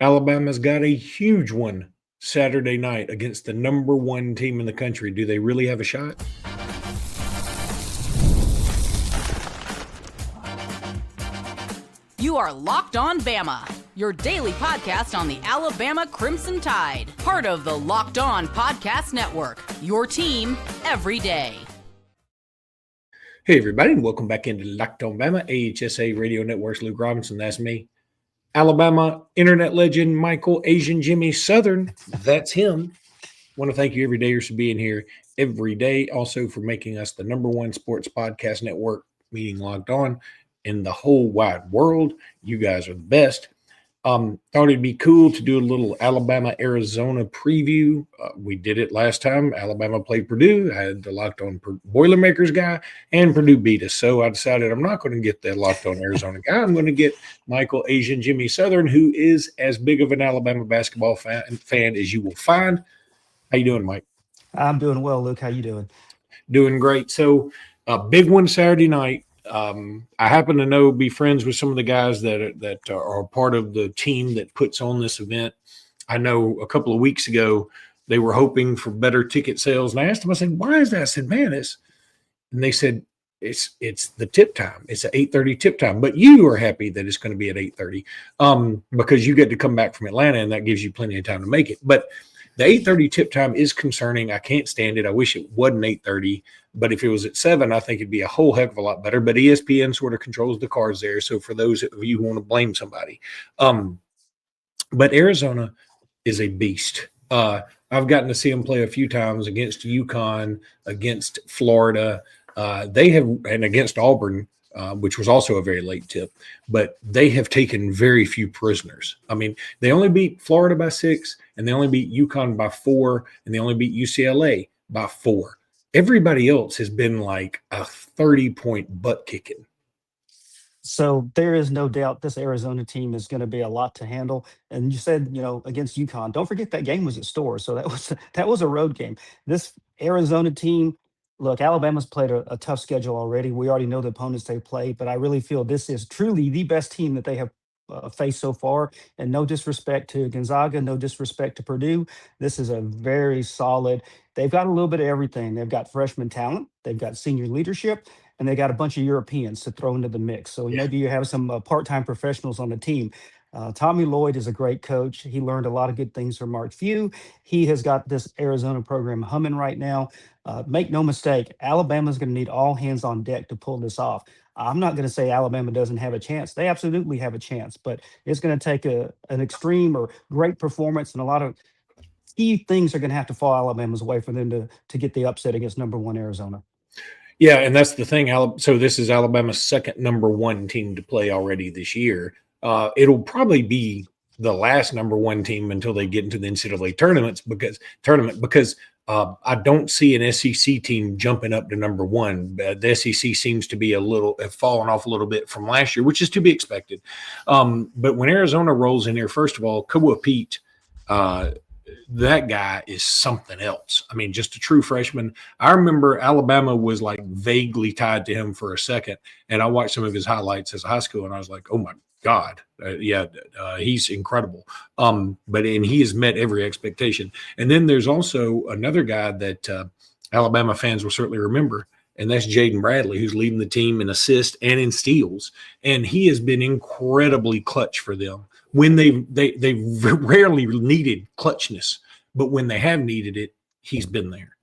Alabama's got a huge one Saturday night against the number one team in the country. Do they really have a shot? You are Locked On Bama, your daily podcast on the Alabama Crimson Tide, part of the Locked On Podcast Network, your team every day. Hey, everybody, and welcome back into Locked On Bama, AHSA Radio Network's Luke Robinson. That's me. Alabama internet legend Michael Asian Jimmy Southern. That's him. Want to thank you every day for being here every day. Also for making us the number one sports podcast network, meaning Locked On, in the whole wide world. You guys are the best. Thought it'd be cool to do a little Alabama-Arizona preview. We did it last time. Alabama played Purdue. I had the Locked On Boilermakers guy, and Purdue beat us. So I decided I'm not going to get the Locked On Arizona guy. I'm going to get Michael Asian Jimmy Southern, who is as big of an Alabama basketball fan as you will find. How you doing, Mike? I'm doing well, Luke. How you doing? Doing great. So a big one Saturday night. I happen to be friends with some of the guys that are part of the team that puts on this event. I know a couple of weeks ago they were hoping for better ticket sales, and I asked them, I said, "Why is that?" I said, "Man, and they said it's the tip time. It's at 8:30 tip time, but you are happy that it's going to be at 8:30 because you get to come back from Atlanta, and that gives you plenty of time to make it. But the 8:30 tip time is concerning. I can't stand it. I wish it wasn't 8:30. But if it was at 7, I think it'd be a whole heck of a lot better. But ESPN sort of controls the cards there. So for those of you who want to blame somebody. But Arizona is a beast. I've gotten to see them play a few times against UConn, against Florida. They have, and against Auburn, which was also a very late tip. But they have taken very few prisoners. I mean, they only beat Florida by 6, and they only beat UConn by 4, and they only beat UCLA by 4. Everybody else has been like a 30-point butt kicking. So there is no doubt this Arizona team is going to be a lot to handle. And you said, against UConn, don't forget that game was at Store. So that was a road game. This Arizona team, look, Alabama's played a tough schedule already. We already know the opponents they play, but I really feel this is truly the best team that they have faced so far. And no disrespect to Gonzaga, no disrespect to Purdue. This is a very solid. They've got a little bit of everything. They've got freshman talent, they've got senior leadership, and they got a bunch of Europeans to throw into the mix. So maybe you have some part-time professionals on the team. Tommy Lloyd is a great coach. He learned a lot of good things from Mark Few. He has got this Arizona program humming right now. Make no mistake, Alabama's going to need all hands on deck to pull this off. I'm not going to say Alabama doesn't have a chance. They absolutely have a chance, but it's going to take an extreme or great performance, and a lot of key things are going to have to fall Alabama's way for them to get the upset against number one Arizona. Yeah, and that's the thing. So this is Alabama's second number one team to play already this year. It'll probably be the last number one team until they get into the NCAA tournament because I don't see an SEC team jumping up to number one. The SEC seems to be have fallen off a little bit from last year, which is to be expected. But when Arizona rolls in here, first of all, Kawhi Pete, that guy is something else. I mean, just a true freshman. I remember Alabama was like vaguely tied to him for a second, and I watched some of his highlights as a high school, and I was like, oh my God, he's incredible. But he has met every expectation. And then there's also another guy that Alabama fans will certainly remember, and that's Jaden Bradley, who's leading the team in assists and in steals, and he has been incredibly clutch for them. When they rarely needed clutchness, but when they have needed it, he's been there.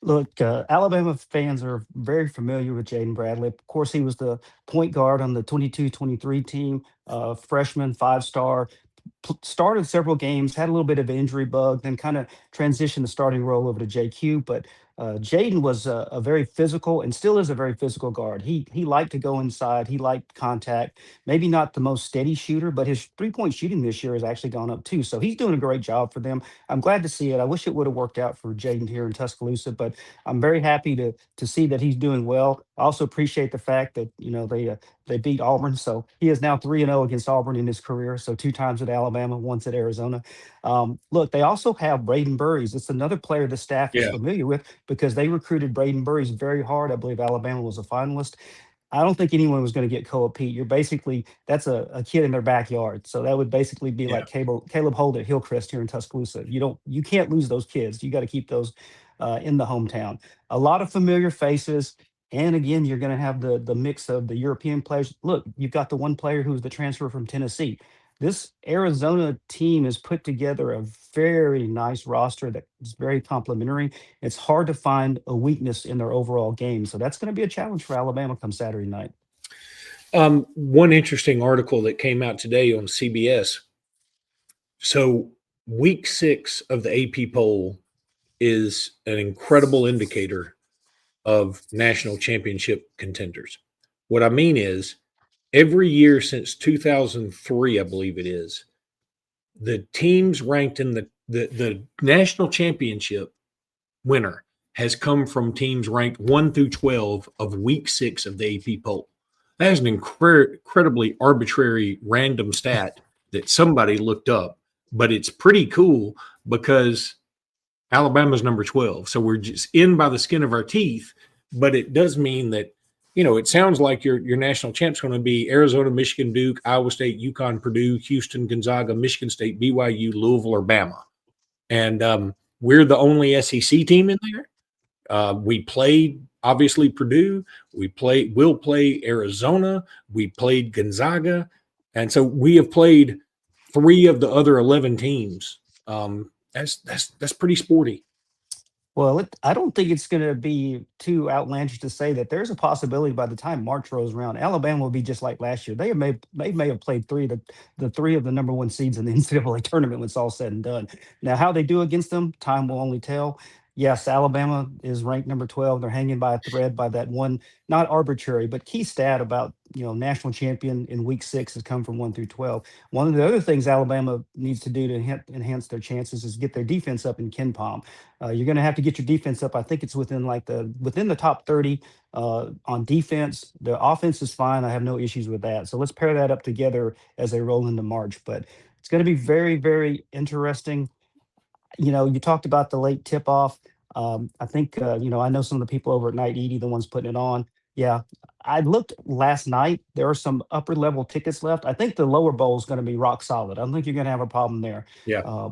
Look, Alabama fans are very familiar with Jaden Bradley. Of course, he was the point guard on the 22-23 team, freshman, 5-star, started several games, had a little bit of an injury bug, then kind of transitioned the starting role over to JQ. But Jaden was a very physical and still is a very physical guard. He liked to go inside. He liked contact. Maybe not the most steady shooter, but his three-point shooting this year has actually gone up too. So he's doing a great job for them. I'm glad to see it. I wish it would have worked out for Jaden here in Tuscaloosa, but I'm very happy to see that he's doing well. I also appreciate the fact that they beat Auburn, so he is now 3-0 against Auburn in his career. So 2 times at Alabama, once at Arizona. Look, they also have Braden Burries. It's another player the staff is familiar with because they recruited Braden Burries very hard. I believe Alabama was a finalist. I don't think anyone was going to get Koa Pete. You're basically that's a kid in their backyard, so that would basically be Yeah. like Caleb Holt at Hillcrest here in Tuscaloosa. You can't lose those kids. You got to keep those in the hometown. A lot of familiar faces, and again, you're going to have the mix of the European players. Look, you've got the one player who's the transfer from Tennessee. This Arizona team has put together a very nice roster that is very complementary. It's hard to find a weakness in their overall game. So that's going to be a challenge for Alabama come Saturday night. One interesting article that came out today on CBS. So week 6 of the AP poll is an incredible indicator of national championship contenders. What I mean is every year since 2003, I believe it is, the teams ranked in the national championship winner has come from teams ranked 1 through 12 of week 6 of the AP poll. That is an incredibly arbitrary random stat that somebody looked up, but it's pretty cool because Alabama's number 12. So we're just in by the skin of our teeth, but it does mean that, it sounds like your national champ's going to be Arizona, Michigan, Duke, Iowa State, UConn, Purdue, Houston, Gonzaga, Michigan State, BYU, Louisville, or Bama. And we're the only SEC team in there. We played, obviously, Purdue. We'll play Arizona. We played Gonzaga. And so we have played 3 of the other 11 teams. That's pretty sporty. Well, I don't think it's going to be too outlandish to say that there's a possibility by the time March rolls around, Alabama will be just like last year. They may have played the 3 of the number 1 seeds in the NCAA tournament when it's all said and done. Now, how they do against them, time will only tell. Yes, Alabama is ranked number 12. They're hanging by a thread by that one, not arbitrary, but key stat about, national champion in week 6 has come from 1 through 12. One of the other things Alabama needs to do to enhance their chances is get their defense up in KenPom. You're going to have to get your defense up. I think it's within the top 30 on defense. The offense is fine. I have no issues with that. So let's pair that up together as they roll into March. But it's going to be very, very interesting. You talked about the late tip off. I think, I know some of the people over at Night Edie, the ones putting it on. Yeah. I looked last night. There are some upper level tickets left. I think the lower bowl is going to be rock solid. I don't think you're going to have a problem there. Yeah.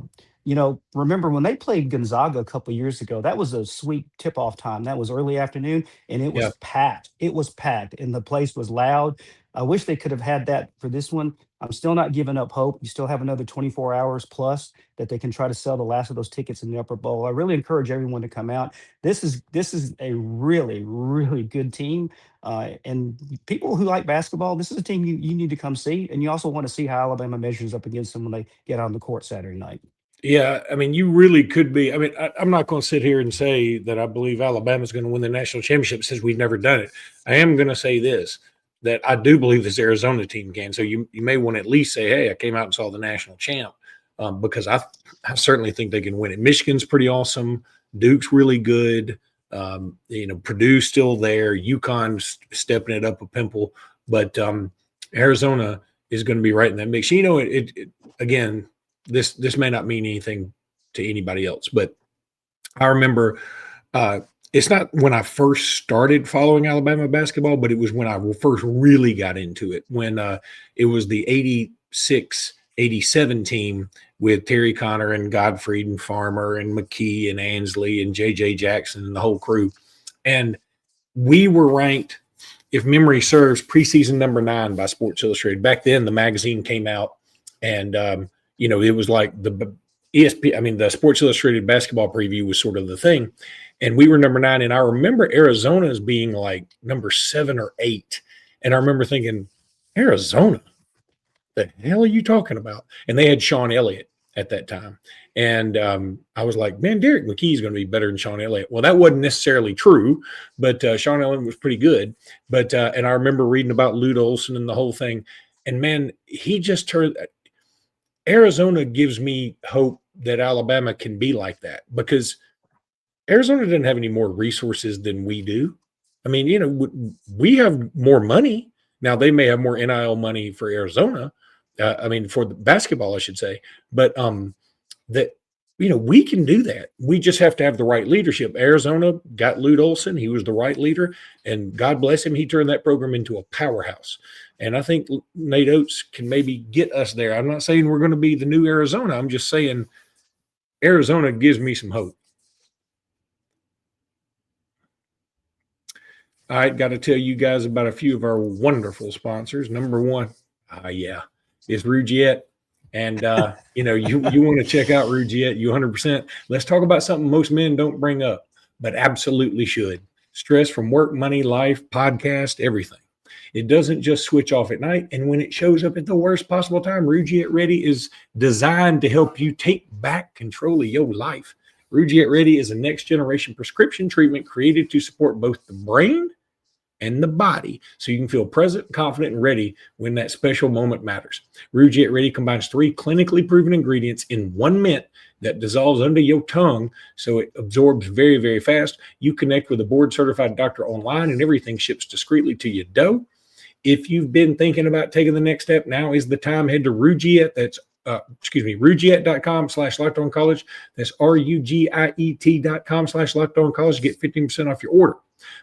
Remember when they played Gonzaga a couple of years ago, that was a sweet tip off time. That was early afternoon and it was packed. It was packed and the place was loud. I wish they could have had that for this one. I'm still not giving up hope. You still have another 24 hours plus that they can try to sell the last of those tickets in the upper bowl. I really encourage everyone to come out. This is a really, really good team. And people who like basketball, this is a team you need to come see. And you also want to see how Alabama measures up against them when they get on the court Saturday night. Yeah, I mean, you really could be. I mean, I'm not going to sit here and say that I believe Alabama's going to win the national championship since we've never done it. I am going to say this, that I do believe this Arizona team can. So you may want to at least say, hey, I came out and saw the national champ because I certainly think they can win it. Michigan's pretty awesome. Duke's really good. Purdue's still there. UConn's stepping it up a pimple. But Arizona is going to be right in that mix. Again, this may not mean anything to anybody else, but I remember it's not when I first started following Alabama basketball, but it was when I first really got into it, when it was the 86-87 team with Terry Connor and Godfrey and Farmer and McKee and Ansley and J.J. Jackson and the whole crew. And we were ranked, if memory serves, preseason number 9 by Sports Illustrated. Back then, the magazine came out and it was like the ESPN, the Sports Illustrated basketball preview was sort of the thing. And we were number 9. And I remember Arizona as being like number 7 or 8. And I remember thinking, Arizona, the hell are you talking about? And they had Sean Elliott at that time. And I was like, man, Derek McKee is going to be better than Sean Elliott. Well, that wasn't necessarily true, but Sean Elliott was pretty good. But and I remember reading about Lute Olson and the whole thing. And man, he just turned – Arizona gives me hope that Alabama can be like that because Arizona doesn't have any more resources than we do. I mean, we have more money. Now, they may have more NIL money for Arizona. For the basketball, I should say. But that we can do that. We just have to have the right leadership. Arizona got Lute Olson. He was the right leader, and God bless him. He turned that program into a powerhouse. And I think Nate Oats can maybe get us there. I'm not saying we're going to be the new Arizona. I'm just saying Arizona gives me some hope. All right, got to tell you guys about a few of our wonderful sponsors. Number one, is Rougiette. And, you want to check out Rougiette, you 100%. Let's talk about something most men don't bring up, but absolutely should. Stress from work, money, life, podcast, everything. It doesn't just switch off at night. And when it shows up at the worst possible time, Rougiette Ready is designed to help you take back control of your life. Rougiette Ready is a next-generation prescription treatment created to support both the brain and the body, so you can feel present, confident, and ready when that special moment matters. Rougiette Ready combines 3 clinically proven ingredients in 1 mint that dissolves under your tongue, so it absorbs very, very fast. You connect with a board-certified doctor online, and everything ships discreetly to your door. If you've been thinking about taking the next step, now is the time. Head to Rougiette. That's Rougiette.com/LockedOnCollege. That's RUGIET.com/LockedOnCollege. Get 15% off your order.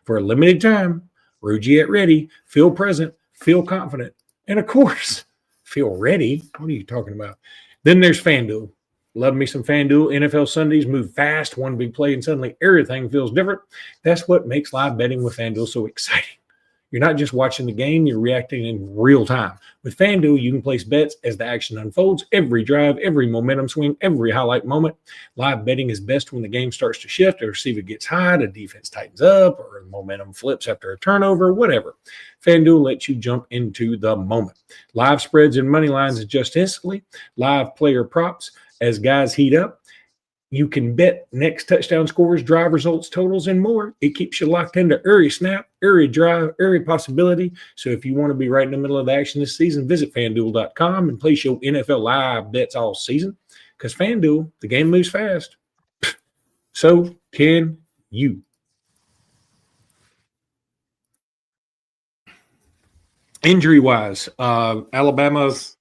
For a limited time, Rougiette Ready, feel present, feel confident, and of course, feel ready. What are you talking about? Then there's FanDuel. Love me some FanDuel. NFL Sundays move fast, one big play, and suddenly everything feels different. That's what makes live betting with FanDuel so exciting. You're not just watching the game, you're reacting in real time. With FanDuel, you can place bets as the action unfolds, every drive, every momentum swing, every highlight moment. Live betting is best when the game starts to shift, a receiver gets high, the defense tightens up, or momentum flips after a turnover, whatever. FanDuel lets you jump into the moment. Live spreads and money lines adjust instantly. Live player props as guys heat up. You can bet next touchdown scores, drive results, totals, and more. It keeps you locked into every snap, every drive, every possibility. So if you want to be right in the middle of the action this season, visit FanDuel.com and place your NFL live bets all season. Because FanDuel, the game moves fast. So can you. Injury-wise, Alabama's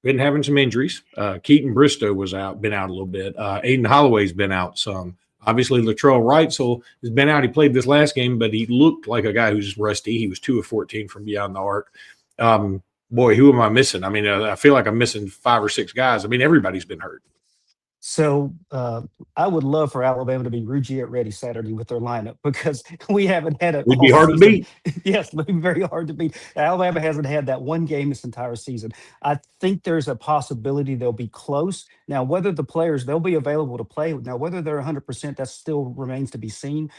been having some injuries. Keaton Bristow been out a little bit. Aden Holloway's been out some. Obviously, Latrell Wrightsell has been out. He played this last game, but he looked like a guy who's rusty. He was 2 of 14 from beyond the arc. Boy, who am I missing? I mean, I feel like I'm missing 5 or 6 guys. I mean, everybody's been hurt. So I would love for Alabama to be Rougiette Ready Saturday with their lineup, because we haven't had it. Would be hard to beat. Yes, it would be very hard to beat. Alabama hasn't had that one game this entire season. I think there's a possibility they'll be close. Now, whether the players, they'll be available to play. Now, whether they're 100%, that still remains to be seen.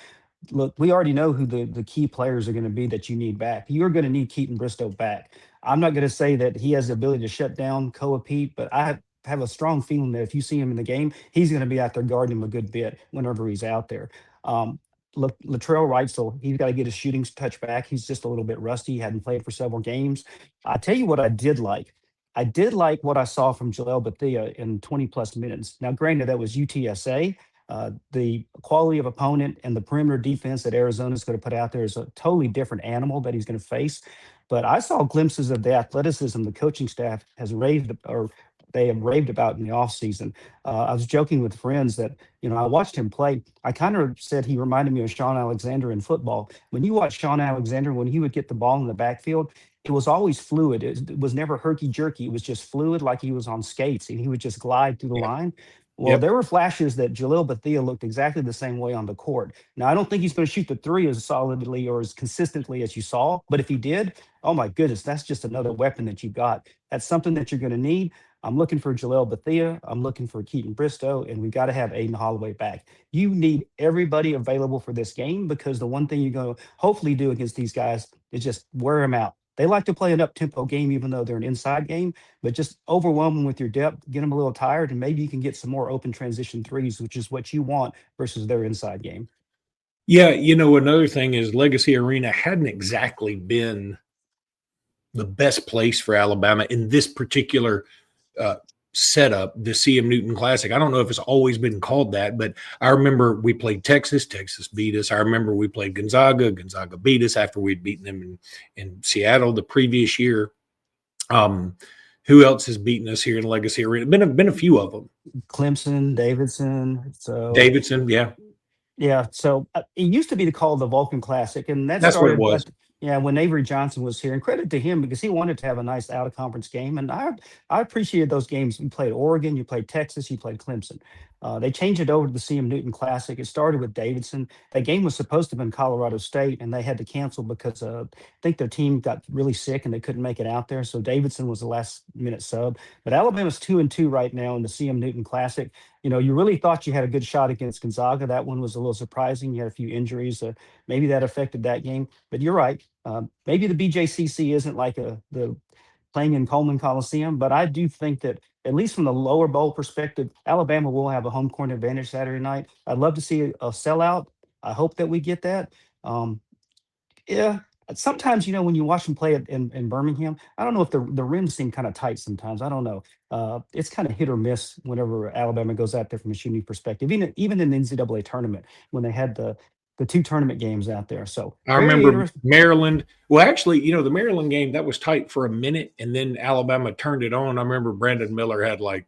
Look, we already know who the key players are going to be that you need back. You're going to need Keaton Bristow back. I'm not going to say that he has the ability to shut down Koa Pete, but I have a strong feeling that if you see him in the game, he's going to be out there guarding him a good bit whenever he's out there. Latrell Wrightsell, he's got to get his shooting touch back. He's just a little bit rusty. He hadn't played for several games. I tell you what I did like. I did like what I saw from Jaleel Bethea in 20-plus minutes. Now, granted, that was UTSA. The quality of opponent and the perimeter defense that Arizona's going to put out there is a totally different animal that he's going to face. But I saw glimpses of the athleticism the coaching staff has raved about in the offseason. I was joking with friends that, I watched him play. I kind of said he reminded me of Sean Alexander in football. When you watch Sean Alexander, when he would get the ball in the backfield, it was always fluid. It was never herky-jerky. It was just fluid, like he was on skates, and he would just glide through the line. Well, there were flashes that Jaleel Bethea looked exactly the same way on the court. Now, I don't think he's going to shoot the 3 as solidly or as consistently as you saw, but if he did, oh my goodness, that's just another weapon that you've got. That's something that you're going to need. I'm looking for Jaleel Bethea. I'm looking for Keaton Bristow, and we've got to have Aden Holloway back. You need everybody available for this game, because the one thing you're going to hopefully do against these guys is just wear them out. They like to play an up-tempo game, even though they're an inside game, but just overwhelm them with your depth, get them a little tired, and maybe you can get some more open transition threes, which is what you want versus their inside game. Yeah, another thing is Legacy Arena hadn't exactly been the best place for Alabama in this particular setup, the CM Newton Classic. I don't know if it's always been called that, but I remember we played Texas beat us. I remember we played Gonzaga beat us after we'd beaten them in Seattle the previous year. Who Who else has beaten us here in Legacy Arena? Been a few of them. Clemson, Davidson. So Davidson, yeah, yeah, so it used to be called the Vulcan Classic, and that that's what it started, was. yeah, when Avery Johnson was here. And credit to him because he wanted to have a nice out of conference game, and I appreciated those games. You played Oregon, you played Texas, you played Clemson. They changed it over to the CM Newton Classic. It started with Davidson. That game was supposed to have been Colorado State, and they had to cancel because I think their team got really sick and they couldn't make it out there. So Davidson was the last minute sub. But Alabama's 2-2 right now in the CM Newton Classic. You really thought you had a good shot against Gonzaga. That one was a little surprising. You had a few injuries. Maybe that affected that game. But you're right. Maybe the BJCC isn't like the playing in Coleman Coliseum, but I do think that at least from the lower bowl perspective, Alabama will have a home court advantage Saturday night. I'd love to see a sellout. I hope that we get that. Um, yeah. Sometimes, when you watch them play it in Birmingham, I don't know if the rims seem kind of tight sometimes. I don't know. It's kind of hit or miss whenever Alabama goes out there from a shooting perspective, even in the NCAA tournament when they had the two tournament games out there. So I very remember interesting. Maryland. Well, actually, the Maryland game that was tight for a minute, and then Alabama turned it on. I remember Brandon Miller had like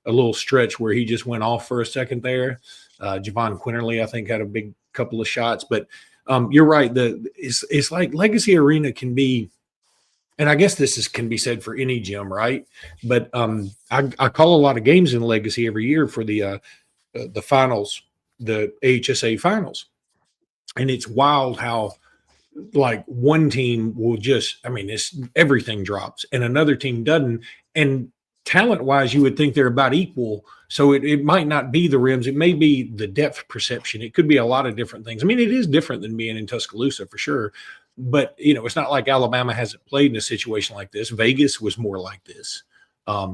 a little stretch where he just went off for a second there. Javon Quinterly, I think, had a big couple of shots, but you're right. It's like Legacy Arena can be, and I guess can be said for any gym, right? But I call a lot of games in Legacy every year for the finals, the AHSA finals, and it's wild how like one team will just, I mean, it's everything drops and another team doesn't. And talent wise, you would think they're about equal. So it might not be the rims. It may be the depth perception. It could be a lot of different things. I mean, it is different than being in Tuscaloosa for sure. But, it's not like Alabama hasn't played in a situation like this. Vegas was more like this. A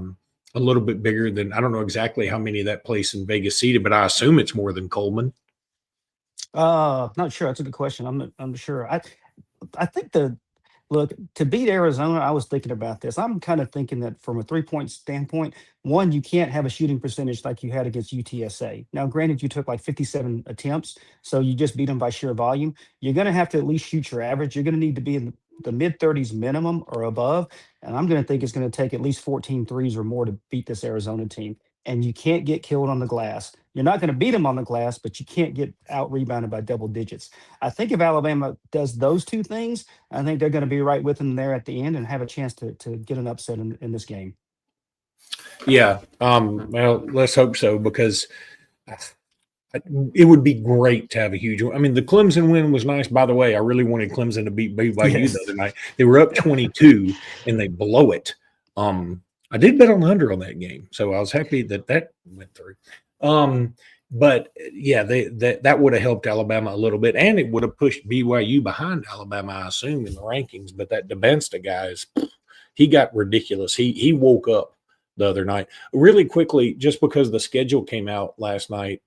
little bit bigger than, I don't know exactly how many of that place in Vegas seated, but I assume it's more than Coleman. Not sure. That's a good question. I'm not sure. I think look, to beat Arizona, I was thinking about this. I'm kind of thinking that from a 3-point standpoint, one, you can't have a shooting percentage like you had against UTSA. Now, granted, you took like 57 attempts, so you just beat them by sheer volume. You're going to have to at least shoot your average. You're going to need to be in the mid 30s minimum or above. And I'm going to think it's going to take at least 14 threes or more to beat this Arizona team. And you can't get killed on the glass. You're not going to beat them on the glass, but you can't get out rebounded by double digits. I think if Alabama does those two things, I think they're going to be right with them there at the end and have a chance to get an upset in this game. Yeah. Well, let's hope so because it would be great to have a huge one. I mean, the Clemson win was nice. By the way, I really wanted Clemson to beat BYU Yes. the other night. They were up 22 and they blow it. I did bet on the under on that game, so I was happy that went through. But yeah, that would have helped Alabama a little bit, and it would have pushed BYU behind Alabama, I assume, in the rankings. But that DeBensta guy he got ridiculous. He woke up the other night. Really quickly, just because the schedule came out last night,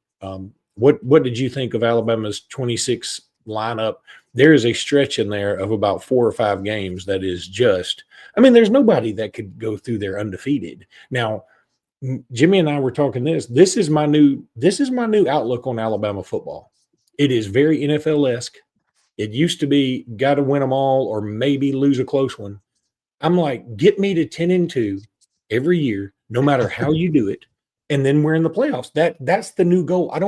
what did you think of Alabama's 26 lineup? There is a stretch in there of about 4 or 5 games that is just, I mean, there's nobody that could go through there undefeated. Now, Jimmy and I were talking this. This is my new outlook on Alabama football. It is very NFL-esque. It used to be got to win them all or maybe lose a close one. I'm like, get me to 10-2 every year, no matter how you do it, and then we're in the playoffs. That's the new goal. I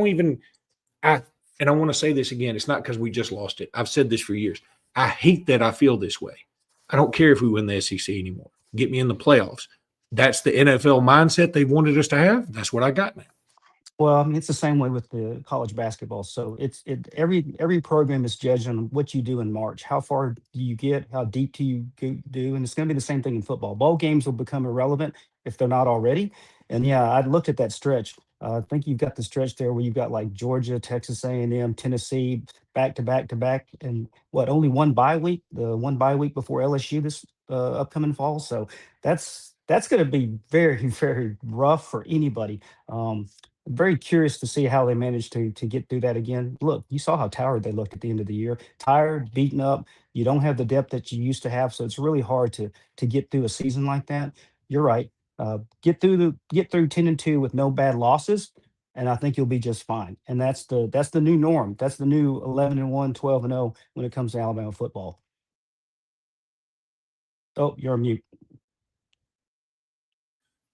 want to say this again. It's not because we just lost it. I've said this for years. I hate that I feel this way. I don't care if we win the SEC anymore. Get me in the playoffs. That's the NFL mindset they wanted us to have. That's what I got now. Well, I mean, it's the same way with the college basketball. So every program is judged on what you do in March. How far do you get? How deep do you do? And it's going to be the same thing in football. Bowl games will become irrelevant if they're not already. And yeah, I looked at that stretch. I think you've got the stretch there where you've got like Georgia, Texas A&M, Tennessee, back to back to back, and only one bye week, the one bye week before LSU this upcoming fall. So that's going to be very very rough for anybody. Very curious to see how they managed to get through that again. Look, you saw how tired they looked at the end of the year. Tired, beaten up. You don't have the depth that you used to have, so it's really hard to get through a season like that. You're right. Get through 10-2 with no bad losses, and I think you'll be just fine. And that's the new norm. That's the new 11-1, 12-0 when it comes to Alabama football. Oh, you're on mute.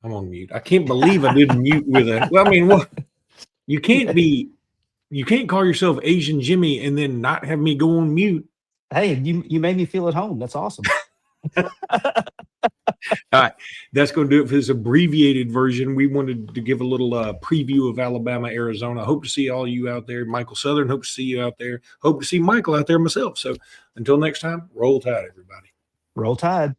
I'm on mute. I can't believe I didn't mute with a. Well, I mean, what? You can't call yourself Asian Jimmy and then not have me go on mute. Hey, you made me feel at home. That's awesome. All right, that's going to do it for this abbreviated version. We wanted to give a little preview of Alabama, Arizona. Hope to see all you out there. Michael Southern, hope to see you out there. Hope to see Michael out there myself. So until next time, roll tide, everybody. Roll Tide.